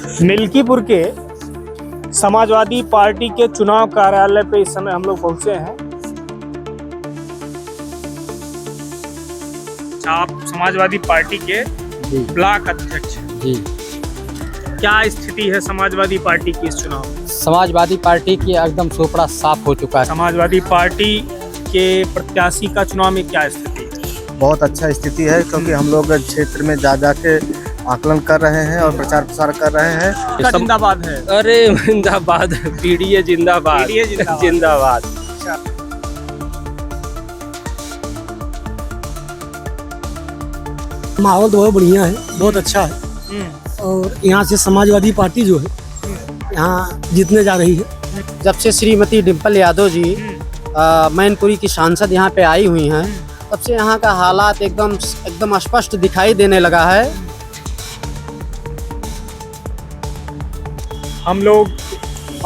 मिल्कीपुर के समाजवादी पार्टी के चुनाव कार्यालय पे इस समय हम लोग पहुंचे हैं। आप समाजवादी पार्टी के ब्लॉक अध्यक्ष जी। क्या स्थिति है समाजवादी पार्टी की इस चुनाव में? समाजवादी पार्टी की एकदम सोपड़ा साफ हो चुका है। समाजवादी पार्टी के प्रत्याशी का चुनाव में क्या स्थिति है? बहुत अच्छा स्थिति है, क्योंकि हम लोग क्षेत्र में जा के आकलन कर रहे हैं और प्रचार प्रसार कर रहे हैं। जिंदाबाद है। अरे जिंदाबाद, पीडीए जिंदाबाद, जिंदाबाद। माहौल तो बहुत बढ़िया है, बहुत अच्छा है। और यहाँ से समाजवादी पार्टी जो है यहाँ जीतने जा रही है। जब से श्रीमती डिम्पल यादव जी मैनपुरी की सांसद यहाँ पे आई हुई हैं, तब से यहाँ का हालात एकदम स्पष्ट दिखाई देने लगा है। हम लोग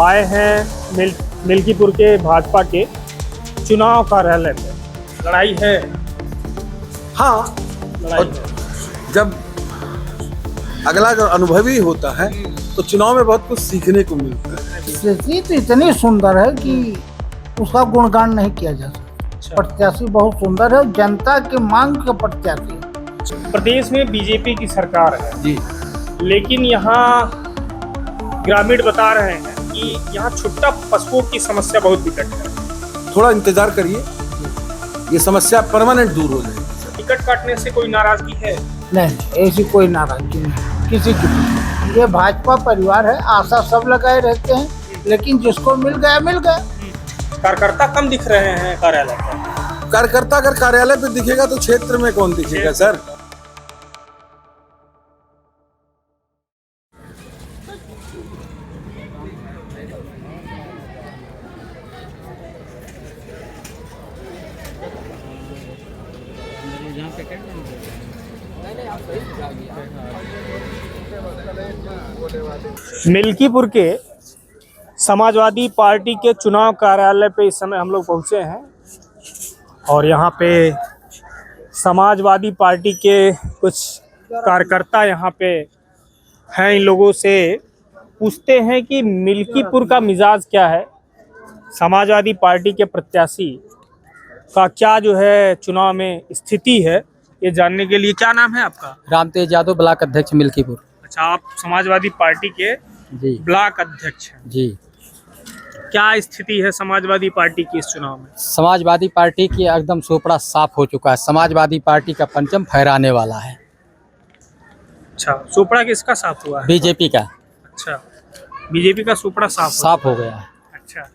आए हैं मिल्कीपुर के भाजपा के चुनाव कार्यालय में। लड़ाई है। हाँ, लड़ाई है। जब अगला जो अनुभवी होता है तो चुनाव में बहुत कुछ सीखने को मिलता है। स्थिति तो इतनी सुंदर है कि उसका गुणगान नहीं किया जा सकता। प्रत्याशी बहुत सुंदर है, जनता के मांग का प्रत्याशी है। प्रदेश में बीजेपी की सरकार है जी, लेकिन यहाँ ग्रामीण बता रहे हैं कि यहाँ छुट्टा पशुओं की समस्या बहुत विकट है। थोड़ा इंतजार करिए, ये समस्या परमानेंट दूर हो जाएगी। टिकट काटने से कोई नाराजगी है? नहीं, ऐसी कोई नाराजगी नहीं किसी की। ये भाजपा परिवार है, आशा सब लगाए रहते हैं, लेकिन जिसको मिल गया मिल गया। कार्यकर्ता कम दिख रहे हैं कार्यालय पर। कार्यकर्ता अगर कार्यालय पे दिखेगा तो क्षेत्र में कौन दिखेगा सर? मिल्कीपुर के समाजवादी पार्टी के चुनाव कार्यालय पे इस समय हम लोग पहुंचे हैं और यहाँ पे समाजवादी पार्टी के कुछ कार्यकर्ता यहाँ पे हैं। इन लोगों से पूछते हैं कि मिल्कीपुर का मिजाज क्या है, समाजवादी पार्टी के प्रत्याशी का क्या जो है चुनाव में स्थिति है, ये जानने के लिए। क्या नाम है आपका? रामतेज यादव, ब्लॉक अध्यक्ष मिल्कीपुर। अच्छा, आप समाजवादी पार्टी के जी ब्लॉक अध्यक्ष हैं। जी। क्या स्थिति है समाजवादी पार्टी की इस चुनाव में? समाजवादी पार्टी की एकदम सोपड़ा साफ हो चुका है। समाजवादी पार्टी का परचम फहराने वाला है। अच्छा, सुपड़ा किसका साफ हुआ है? बीजेपी का अच्छा, बीजेपी का सुपड़ा साफ हो गया है। अच्छा,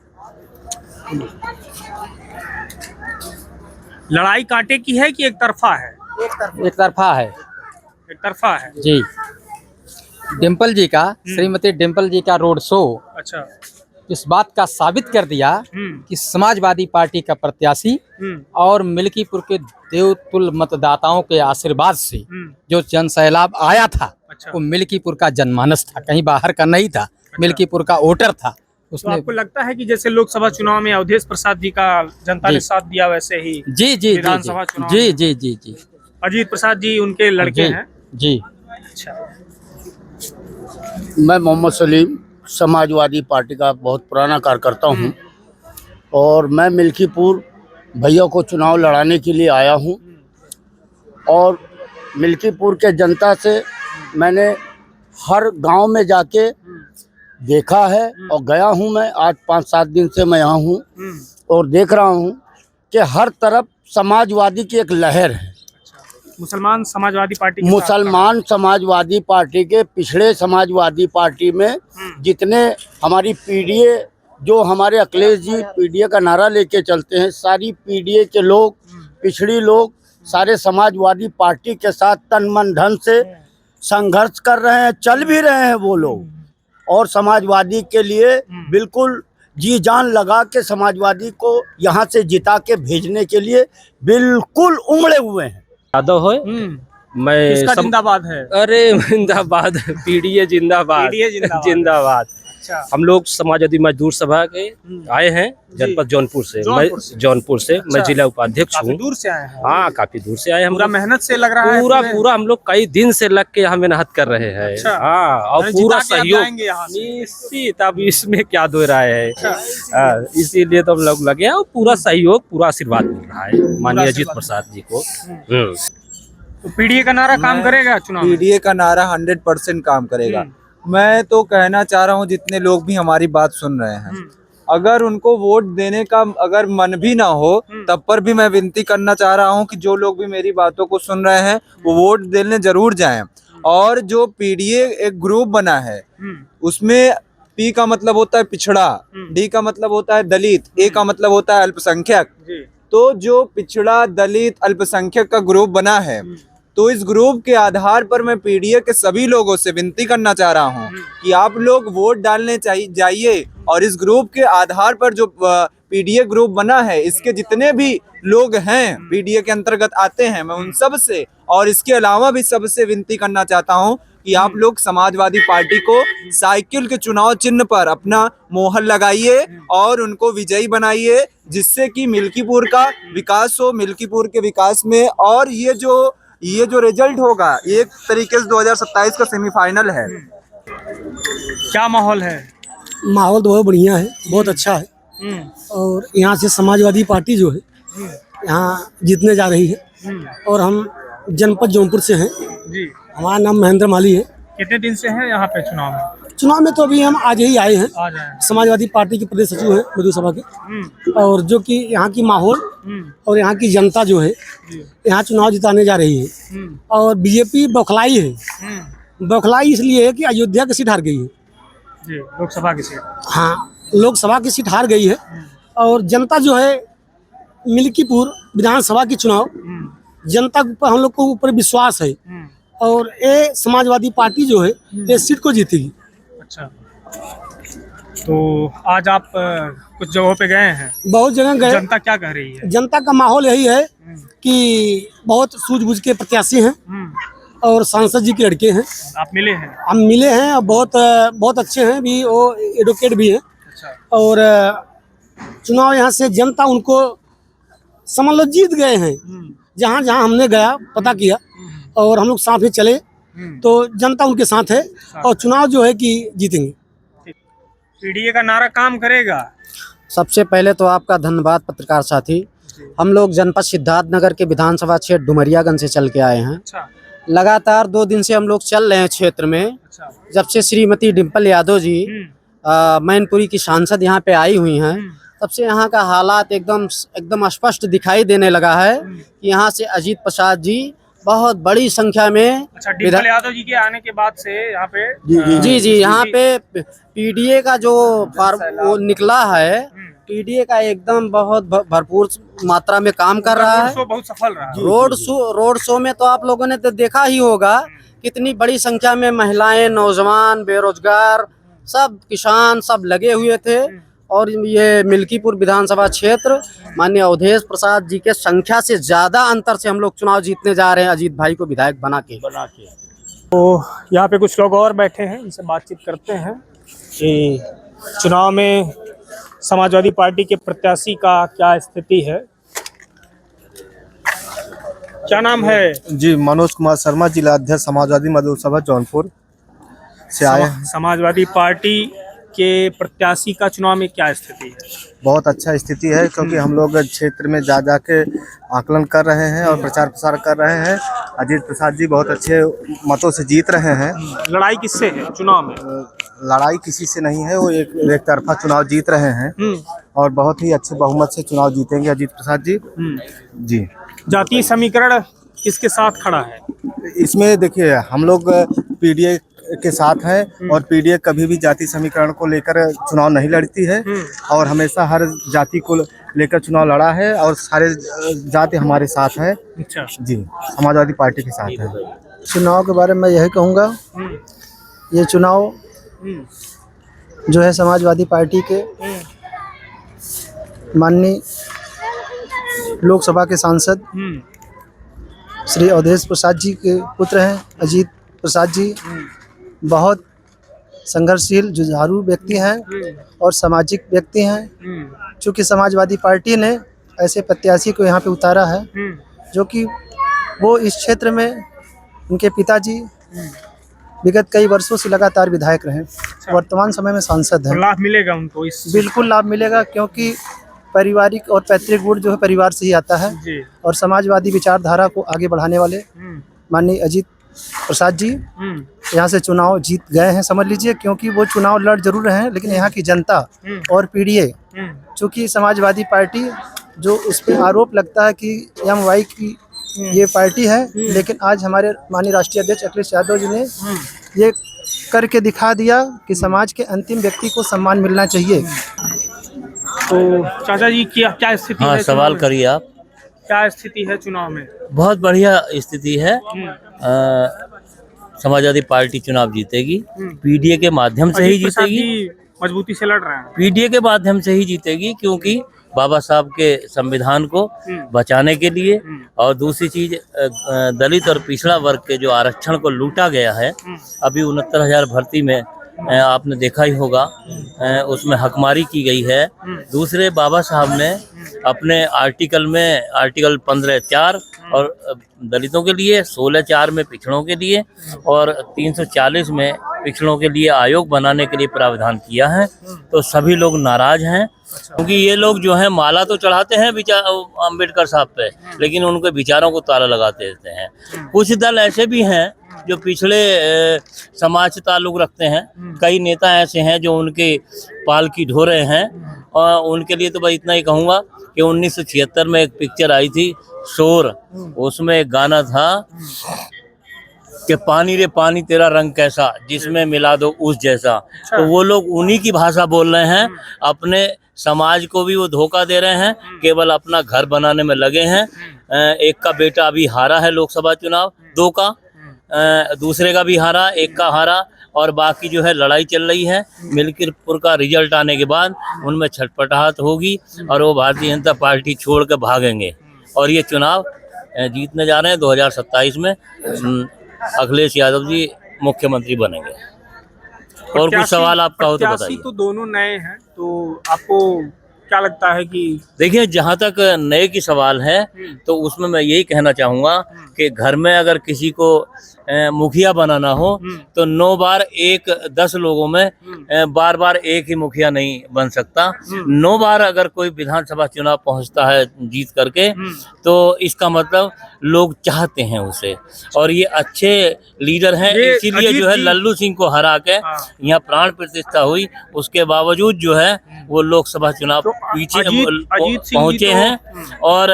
लड़ाई कांटे की है कि एक तरफा है? एक तरफा है। एक तरफा है जी। डिम्पल जी का, श्रीमती डिम्पल जी का रोड शो अच्छा। इस बात का साबित कर दिया कि समाजवादी पार्टी का प्रत्याशी और मिल्कीपुर के देवतुल्य मतदाताओं के आशीर्वाद से जो जन सैलाब आया था, अच्छा। वो मिल्कीपुर का जनमानस था, कहीं बाहर का नहीं था। अच्छा। मिल्कीपुर का वोटर था। तो उसने आपको लगता है कि जैसे लोकसभा चुनाव में अवधेश प्रसाद जी का जनता ने साथ दिया, वैसे ही जी जी विधानसभा चुनाव जी जी जी जी अजीत प्रसाद जी उनके लड़के हैं? जी। अच्छा। मैं मोहम्मद सलीम समाजवादी पार्टी का बहुत पुराना कार्यकर्ता हूं और मैं मिल्कीपुर भैया को चुनाव लड़ाने के लिए आया हूं और मिल्कीपुर के जनता से मैंने हर गांव में जाके देखा है और गया हूं। मैं आज 5-7 दिन से मैं यहाँ हूं और देख रहा हूं कि हर तरफ समाजवादी की एक लहर है। मुसलमान समाजवादी पार्टी के मुसलमान समाजवादी पार्टी के, पिछड़े समाजवादी पार्टी में जितने हमारी पीडीए, जो हमारे अखिलेश जी पीडीए का नारा लेके चलते हैं, सारी पीडीए के लोग, पिछड़ी लोग सारे समाजवादी पार्टी के साथ तन मन धन से संघर्ष कर रहे हैं, चल भी रहे हैं वो लोग, और समाजवादी के लिए बिल्कुल जी जान लगा के समाजवादी को यहाँ से जिता के भेजने के लिए बिल्कुल उमड़े हुए हैं। यादव हो मैं जिंदाबाद है। अरे जिंदाबाद, पीडीए जिंदाबाद, जिंदाबाद। अच्छा। हम लोग समाजवादी मजदूर सभा के आए हैं जनपद जौनपुर से। मैं जिला उपाध्यक्ष काफी हूँ। दूर से आए हैं। हाँ, काफी दूर से आए हम पूरा लोग। मेहनत से लग रहा है पूरा हम लोग कई दिन से लग के यहाँ मेहनत कर रहे हैं। अच्छा। हाँ, और यानी पूरा जिता के आप सहयोग जाएंगे यहाँ से। निश्चित। अब इसमें क्या दो राय है। हाँ, इसीलिए तो हम लोग लगे हैं और पूरा सहयोग, पूरा आशीर्वाद मिल रहा है माननीय अजीत प्रसाद जी को। तो पीडीए का नारा काम करेगा चुनाव में? पीडीए का नारा 100% काम करेगा। मैं तो कहना चाह रहा हूँ जितने लोग भी हमारी बात सुन रहे हैं, अगर उनको वोट देने का अगर मन भी ना हो तब पर भी मैं विनती करना चाह रहा हूँ कि जो लोग भी मेरी बातों को सुन रहे हैं वो वोट देने जरूर जाएं। और जो पीडीए एक ग्रुप बना है उसमें पी का मतलब होता है पिछड़ा, डी का मतलब होता है दलित, ए का मतलब होता है अल्पसंख्यक। तो जो पिछड़ा दलित अल्पसंख्यक का ग्रुप बना है तो इस ग्रुप के आधार पर मैं पीडीए के सभी लोगों से विनती करना चाह रहा हूं कि आप लोग वोट डालने जाइए और इस ग्रुप के आधार पर जो पीडीए ग्रुप बना है इसके जितने भी लोग हैं पीडीए के अंतर्गत आते हैं, मैं उन सब से और इसके अलावा भी सबसे विनती करना चाहता हूं कि आप लोग समाजवादी पार्टी को साइकिल के चुनाव चिन्ह पर अपना मोहर लगाइए और उनको विजयी बनाइए, जिससे कि मिल्कीपुर का विकास हो। मिल्कीपुर के विकास में और ये जो रिजल्ट होगा ये एक तरीके से 2027 का सेमीफाइनल है। क्या माहौल है? माहौल तो बहुत बढ़िया है, बहुत अच्छा है। और यहाँ से समाजवादी पार्टी जो है यहाँ जीतने जा रही है। और हम जनपद जौनपुर से हैं। जी। हमारा नाम महेंद्र माली है। कितने दिन से हैं यहाँ पे चुनाव में? चुनाव में तो अभी हम आज ही आए हैं। आ जाए। समाजवादी पार्टी के प्रदेश सचिव हैं मजदूर सभा के। और जो कि यहाँ की माहौल और यहाँ की जनता जो है यहाँ चुनाव जिताने जा रही है। और बीजेपी बौखलाई है। बौखलाई इसलिए है कि अयोध्या की सीट हार गई है। जी, लोकसभा की सीट। हाँ, लोकसभा की सीट हार गई है। और जनता जो है मिल्कीपुर विधानसभा की चुनाव जनता के ऊपर हम लोग को ऊपर विश्वास है और ये समाजवादी पार्टी जो है ये सीट को जीतेगी। अच्छा, तो आज आप कुछ जगहों पे गए हैं? बहुत जगह गए। जनता क्या कह रही है? जनता का माहौल यही है कि बहुत सूझबूझ के प्रत्याशी हैं और सांसद जी के लड़के हैं। आप मिले हैं? हम मिले हैं और बहुत अच्छे हैं भी, वो एडवोकेट भी हैं। अच्छा। और चुनाव यहाँ से जनता उनको समझ लो जीत गए हैं। जहाँ जहाँ हमने गया पता किया और हम लोग साथ में चले तो जनता उनके साथ है और चुनाव जो है कि जीतेंगे। पीडीए का नारा काम करेगा? सबसे पहले तो आपका धन्यवाद पत्रकार साथी। हम लोग जनपद सिद्धार्थनगर के विधानसभा क्षेत्र डुमरियागंज से चल के आए हैं। अच्छा। लगातार 2 दिन से हम लोग चल रहे हैं क्षेत्र में। अच्छा। जब से श्रीमती डिम्पल यादव जी मैनपुरी की सांसद यहाँ पे आई हुई हैं तब से यहाँ का हालात एकदम स्पष्ट दिखाई देने लगा है कि यहाँ से अजीत प्रसाद जी बहुत बड़ी संख्या में। अच्छा, डिम्पल यादव जी के आने के बाद से यहाँ पे जी यहाँ पे पीडीए का जो वो निकला है, पीडीए का एकदम बहुत भरपूर मात्रा में काम कर रहा है। बहुत सफल रहा। रोड शो में तो आप लोगों ने तो देखा ही होगा कितनी बड़ी संख्या में महिलाएं, नौजवान, बेरोजगार, सब किसान सब लगे हुए थे। और ये मिल्कीपुर विधानसभा क्षेत्र माननीय अवधेश प्रसाद जी के संख्या से ज्यादा अंतर से हम लोग चुनाव जीतने जा रहे हैं अजीत भाई को विधायक बना के। तो यहाँ पे कुछ लोग और बैठे हैं, इनसे बातचीत करते हैं कि चुनाव में समाजवादी पार्टी के प्रत्याशी का क्या स्थिति है। क्या नाम है? जी, मनोज कुमार शर्मा, जिला अध्यक्ष समाजवादी मजदूर सभा जौनपुर से आए हैं। समाजवादी पार्टी के प्रत्याशी का चुनाव में क्या स्थिति है? बहुत अच्छा स्थिति है क्योंकि हम लोग क्षेत्र में जा के आकलन कर रहे हैं और प्रचार प्रसार कर रहे हैं। अजीत प्रसाद जी बहुत अच्छे मतों से जीत रहे हैं। लड़ाई किससे है चुनाव में? लड़ाई किसी से नहीं है, वो एक तरफा चुनाव जीत रहे हैं और बहुत ही अच्छे बहुमत से चुनाव जीतेंगे अजीत प्रसाद जी। जी। जातीय समीकरण किसके साथ खड़ा है? इसमें देखिए हम लोग पीडीए के साथ हैं और पीडीए कभी भी जाति समीकरण को लेकर चुनाव नहीं लड़ती है और हमेशा हर जाति को लेकर चुनाव लड़ा है और सारे जाति हमारे साथ है। अच्छा। जी, समाजवादी पार्टी के साथ है। चुनाव के बारे में यही कहूँगा, ये चुनाव जो है समाजवादी पार्टी के माननीय लोकसभा के सांसद श्री अवधेश प्रसाद जी के पुत्र हैं अजीत प्रसाद जी। बहुत संघर्षशील जुझारू व्यक्ति हैं और सामाजिक व्यक्ति हैं। चूँकि समाजवादी पार्टी ने ऐसे प्रत्याशी को यहाँ पे उतारा है जो कि वो इस क्षेत्र में उनके पिताजी विगत कई वर्षों से लगातार विधायक रहे, वर्तमान समय में सांसद हैं। लाभ मिलेगा उनको इस? बिल्कुल लाभ मिलेगा, क्योंकि पारिवारिक और पैतृक गुण जो है परिवार से ही आता है। जी। और समाजवादी विचारधारा को आगे बढ़ाने वाले माननीय अजीत प्रसाद जी यहाँ से चुनाव जीत गए हैं, समझ लीजिए। क्योंकि वो चुनाव लड़ जरूर रहे हैं, लेकिन यहाँ की जनता और पीडीए, चूँकि समाजवादी पार्टी जो उस पर आरोप लगता है कि एमवाई की ये पार्टी है, लेकिन आज हमारे माननीय राष्ट्रीय अध्यक्ष अखिलेश यादव जी ने ये करके दिखा दिया कि समाज के अंतिम व्यक्ति को सम्मान मिलना चाहिए। तो चाचा जी क्या स्थिति है? सवाल करिए आप। क्या स्थिति है चुनाव में? बहुत बढ़िया स्थिति है। समाजवादी पार्टी चुनाव जीतेगी, पीडीए के माध्यम से ही जीतेगी। मजबूती से लड़ रहे हैं। पीडीए के माध्यम से ही जीतेगी, क्योंकि बाबा साहब के संविधान को बचाने के लिए, और दूसरी चीज दलित और पिछड़ा वर्ग के जो आरक्षण को लूटा गया है, अभी 69,000 भर्ती में आपने देखा ही होगा, उसमें हकमारी की गई है। दूसरे बाबा साहब ने अपने आर्टिकल 15(4) और दलितों के लिए, 16(4) में पिछड़ों के लिए और 340 में पिछड़ों के लिए आयोग बनाने के लिए प्रावधान किया है। तो सभी लोग नाराज हैं, क्योंकि ये लोग जो है माला तो चढ़ाते हैं अम्बेडकर साहब पे, लेकिन उनके विचारों को ताला लगाते रहते हैं। कुछ दल ऐसे भी हैं जो पिछड़े समाज से ताल्लुक रखते हैं। कई नेता ऐसे हैं जो उनके पालकी ढो रहे हैं, और उनके लिए तो मैं इतना ही कहूँगा कि 1976 में एक पिक्चर आई थी शोर, उसमें एक गाना था कि पानी रे पानी तेरा रंग कैसा, जिसमें मिला दो उस जैसा। तो वो लोग उन्हीं की भाषा बोल रहे हैं, अपने समाज को भी वो धोखा दे रहे हैं, केवल अपना घर बनाने में लगे हैं। एक का बेटा अभी हारा है लोकसभा चुनाव, 2 का, दूसरे का भी हारा, एक का हारा, और बाकी जो है लड़ाई चल रही है। मिल्कीपुर का रिजल्ट आने के बाद उनमें छटपटाहट होगी और वो भारतीय जनता पार्टी छोड़ के भागेंगे, और ये चुनाव जीतने जा रहे हैं। 2027 में अखिलेश यादव जी मुख्यमंत्री बनेंगे। और कुछ सवाल आपका हो तो बताइए। तो दोनों नए हैं, तो आपको क्या लगता है कि? देखिए, जहाँ तक नए की सवाल है तो उसमें मैं यही कहना चाहूँगा कि घर में अगर किसी को मुखिया बनाना हो तो 9 बार 10 लोगों में बार बार एक ही मुखिया नहीं बन सकता। 9 बार अगर कोई विधानसभा चुनाव पहुंचता है जीत करके, तो इसका मतलब लोग चाहते हैं उसे, और ये अच्छे लीडर हैं। इसीलिए जो है लल्लू सिंह को हरा के यहाँ प्राण प्रतिष्ठा हुई, उसके बावजूद जो है वो लोकसभा चुनाव पीछे पहुंचे हैं, और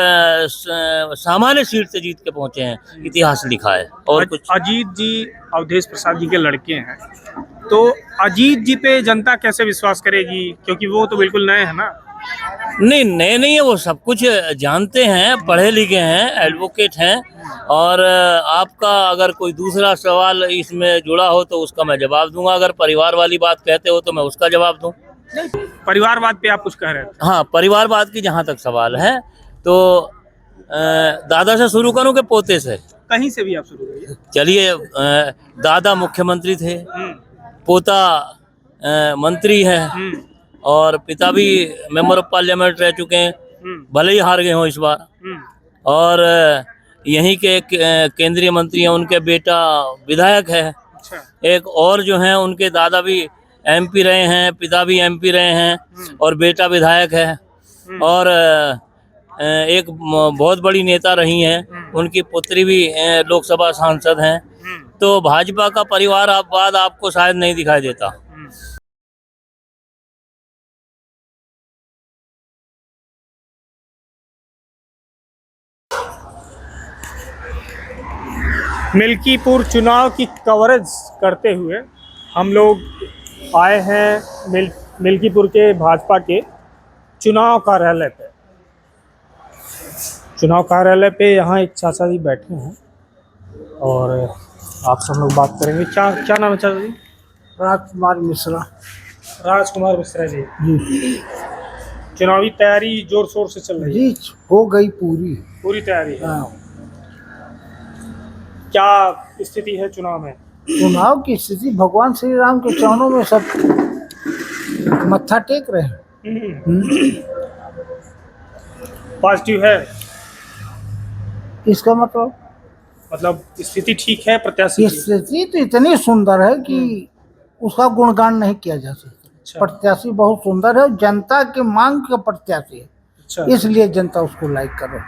सामान्य सीट से जीत के पहुंचे हैं, इतिहास लिखा है। और कुछ? अजीत जी अवधेश प्रसाद जी के लड़के हैं, तो अजीत जी पे जनता कैसे विश्वास करेगी? क्योंकि वो तो बिल्कुल नए हैं ना। नहीं, नए नहीं है, वो सब कुछ जानते हैं, पढ़े लिखे हैं, एडवोकेट हैं। और आपका अगर कोई दूसरा सवाल इसमें जुड़ा हो तो उसका मैं जवाब दूंगा। अगर परिवार वाली बात कहते हो तो मैं उसका जवाब दूं। परिवारवाद पे आप कुछ कह रहे थे? हाँ, परिवारवाद की जहाँ तक सवाल है तो दादा से शुरू करूं कि पोते से? कहीं से भी आप शुरू करिए। चलिए, दादा मुख्यमंत्री थे, पोता मंत्री है, और पिता भी मेंबर ऑफ पार्लियामेंट रह चुके हैं, भले ही हार गए हों इस बार। और यहीं के केंद्रीय मंत्री हैं, उनके बेटा विधायक है। एक और जो हैं उनके दादा भी एमपी रहे हैं, पिता भी एमपी रहे हैं, और बेटा विधायक है। और एक बहुत बड़ी नेता रही हैं, उनकी पुत्री भी लोकसभा सांसद हैं। तो भाजपा का परिवारवाद आपको शायद नहीं दिखाई देता। मिल्कीपुर चुनाव की कवरेज करते हुए हम लोग आए हैं मिल्कीपुर के भाजपा के चुनाव कार्यालय पे। चुनाव कार्यालय पे यहाँ एक चाचा जी बैठे हैं और आपसे हम लोग बात करेंगे। क्या नाम है चाचा जी? राजकुमार मिश्रा। राजकुमार मिश्रा जी। चुनावी तैयारी जोर शोर से चल रही है? जी, हो गई पूरी तैयारी है। हाँ। क्या स्थिति है चुनाव में? चुनाव की स्थिति भगवान श्री राम के चरणों में सब मत्था टेक रहे हैं। पॉजिटिव है, इसका मतलब स्थिति ठीक है प्रत्याशी की? स्थिति तो इतनी सुंदर है कि उसका गुणगान नहीं किया जा सकता। अच्छा। प्रत्याशी बहुत सुंदर है, जनता के मांग का प्रत्याशी है, अच्छा। इसलिए जनता उसको लाइक कर रही है।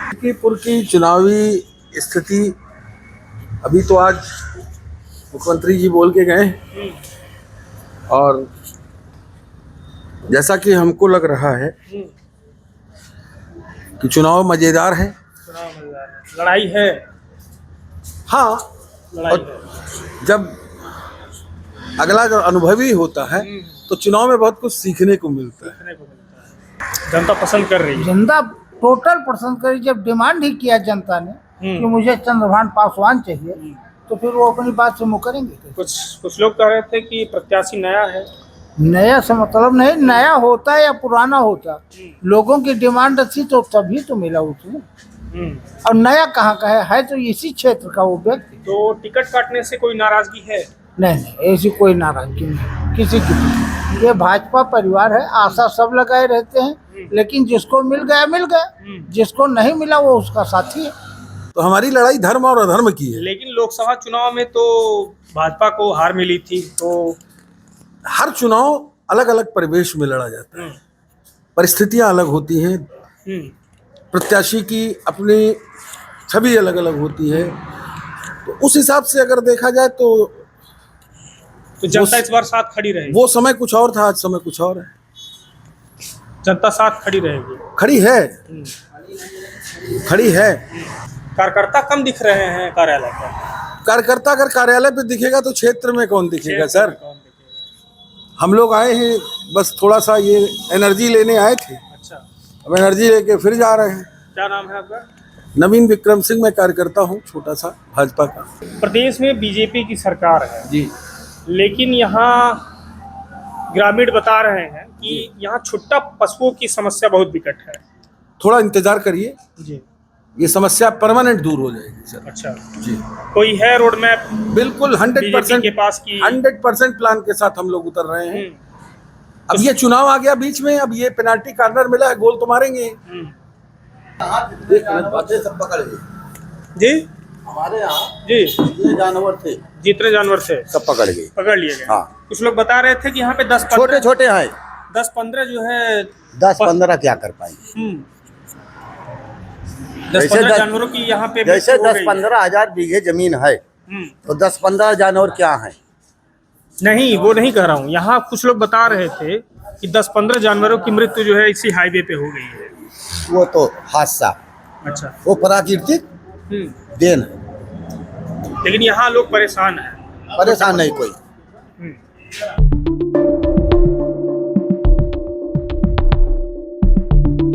मिल्कीपुर की चुनावी स्थिति अभी तो आज मुख्यमंत्री जी बोल के गए और जैसा कि हमको लग रहा है कि चुनाव मजेदार है। लड़ाई है। हाँ, लड़ाई और जब अगला जो अनुभवी होता है तो चुनाव में बहुत कुछ सीखने को मिलता है। जनता पसंद कर रही है। जनता टोटल पसंद करी। जब डिमांड ही किया जनता ने कि मुझे चंद्रभान पासवान चाहिए, तो फिर वो अपनी बात से मुकरेंगे। कुछ लोग कह रहे थे कि प्रत्याशी नया है। नया से मतलब नहीं, नया होता या पुराना होता, लोगों की डिमांड अच्छी तो तभी तो मिला उसमें। और नया कहाँ का है तो इसी क्षेत्र का वो व्यक्ति। तो टिकट काटने से कोई नाराजगी है? नहीं, ऐसी कोई नाराजगी नहीं किसी की। ये भाजपा परिवार है, आशा सब लगाए रहते हैं, लेकिन जिसको मिल गया मिल गया, जिसको नहीं मिला वो उसका साथी है। तो हमारी लड़ाई धर्म और अधर्म की है। लेकिन लोकसभा चुनाव में तो भाजपा को हार मिली थी। तो हर चुनाव अलग अलग परिवेश में लड़ा जाता है, परिस्थितियां अलग होती हैं, प्रत्याशी की अपनी छवि अलग अलग होती है। तो उस हिसाब से अगर देखा जाए तो जनता इस बार साथ खड़ी रहेगी। वो समय कुछ और था, आज समय कुछ और है। जनता साथ खड़ी रहेगी। खड़ी है। कार्यकर्ता कम दिख रहे हैं कार्यालय पर। कार्यकर्ता अगर कार्यालय पे दिखेगा तो क्षेत्र में कौन दिखेगा सर? हम लोग आए हैं बस थोड़ा सा ये एनर्जी लेने आए थे। अच्छा। अब एनर्जी लेके फिर जा रहे हैं। क्या नाम है आपका? नवीन विक्रम सिंह, मैं कार्यकर्ता हूँ छोटा सा भाजपा का। प्रदेश में बीजेपी की सरकार है जी, लेकिन यहाँ ग्रामीण बता रहे हैं कि यहाँ छुट्टा पशुओं की समस्या बहुत विकट है। थोड़ा इंतजार करिए, जी, ये समस्या परमानेंट दूर हो जाएगी सर। अच्छा जी, कोई है रोड मैप? बिल्कुल 100% के पास की 100% प्लान के साथ हम लोग उतर रहे हैं। अब ये चुनाव आ गया बीच में, अब ये पेनाल्टी कॉर्नर मिला है, गोल तो मारेंगे। सब पकड़ गए जी, हमारे यहाँ जी, जितने जानवर थे सब पकड़ गए, पकड़ लिए गए। हाँ। कुछ लोग बता रहे थे कि यहाँ पे 10-15 छोटे छोटे हैं, 10-15 जो है 10-15 क्या कर पाएंगे। 10-15 जानवरों की यहाँ पे जैसे मृत्यु हो गई। 10-15 हजार बीघे जमीन है तो 10-15 जानवर क्या है? नहीं, वो नहीं कह रहा हूँ। यहाँ कुछ लोग बता रहे थे कि 10-15 जानवरों की मृत्यु जो है इसी हाईवे पे हो गई है। वो तो हादसा, अच्छा। वो प्राकृतिक देन है, लेकिन यहाँ लोग परेशान हैं। परेशान नहीं कोई।